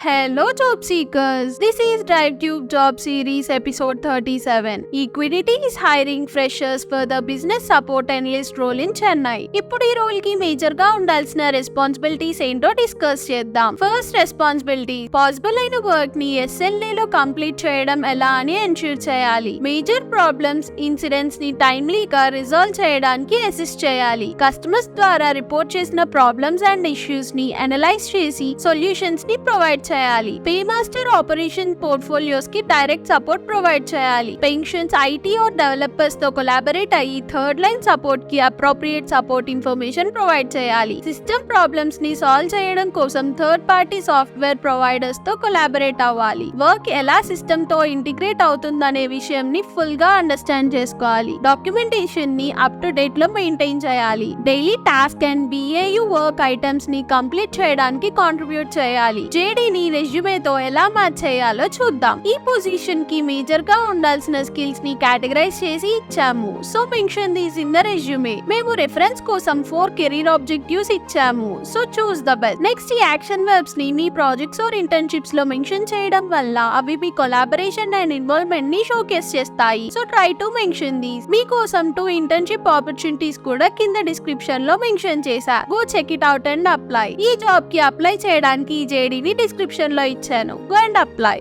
Hello job seekers, this is DriveTube Job Series episode 37. Equiniti is hiring freshers for the business support analyst role in Chennai. ఇప్పుడు ఈ role కి major గా ఉండాల్సిన responsibilities ఏంటో discuss చేద్దాం. First responsibility, possible అయిన work ని SLA లో కంప్లీట్ చేయడం ఎలా అని ఎన్ష్యూర్ చేయాలి. మేజర్ ప్రాబ్లమ్స్, ఇన్సిడెంట్స్ ని టైమ్లీగా రిజాల్వ్ చేయడానికి అసిస్ట్ చేయాలి. కస్టమర్స్ ద్వారా రిపోర్ట్ చేసిన ప్రాబ్లమ్స్ అండ్ ఇష్యూస్ ని అనలైజ్ చేసి సొల్యూషన్స్ ని ప్రొవైడ్ చేయాలి. పేమాస్టర్ ఆపరేషన్ పోర్ట్ఫోలియోస్ కి డైరెక్ట్ సపోర్ట్ ప్రొవైడ్ చేయాలి. పెన్షన్స్, ఐటీ ఆర్ డెవలపర్స్ తో కొలాబరేట్ అయ్యి థర్డ్ లైన్ సపోర్ట్ కి అప్రోప్రియేట్ సపోర్ట్ ఇన్ఫర్మేషన్ ప్రొవైడ్ చేయాలి. సిస్టమ్ ప్రాబ్లమ్స్ ని సాల్వ్ చేయడం కోసం థర్డ్ పార్టీ సాఫ్ట్వేర్ ప్రొవైడర్స్ తో కొలాబరేట్ అవ్వాలి. వర్క్ ఎలా సిస్టమ్ తో ఇంటిగ్రేట్ అవుతుందనే విషయం ని ఫుల్ గా అండర్స్టాండ్ చేసుకోవాలి. డాక్యుమెంటేషన్ ని అప్ టు డేట్ లో మెయింటైన్ చేయాలి. Daily task and BAU work items ని కంప్లీట్ చేయడానికి కాంట్రిబ్యూట్ చేయాలి. JD రెజ్యూమేతో ఎలా మ్యాచ్ చేయాలో చూద్దాం. ఈ పొజిషన్ కి మేజర్ గా ఉండాల్సిన స్కిల్స్ ని కేటగరైజ్ చేసి ఇచ్చాము. So mention these in the resume. మేము రిఫరెన్స్ కోసం 4 కెరీర్ ఆబ్జెక్టివ్స్ ఇచ్చాము. So choose the best. Next, ఈ యాక్షన్ వర్బ్స్ ని మీ ప్రాజెక్ట్స్ ఆర్ ఇంటర్న్షిప్స్ లో మెన్షన్ చేయడం వల్ల అవి మీ కొలాబరేషన్ అండ్ ఇన్వాల్వ్మెంట్ ని షోకేస్ చేస్తాయి. So try to mention these. మీకోసం 2 ఇంటర్న్షిప్ ఆపర్చునిటీస్ కూడా కింద డిస్క్రిప్షన్ లో మెన్షన్ చేశా. Go check it out and apply. ఈ జాబ్ కి అప్లై చేయడానికి JD ని డిస్క్రిప్షన్ లో ఇచ్చాను. Go and apply.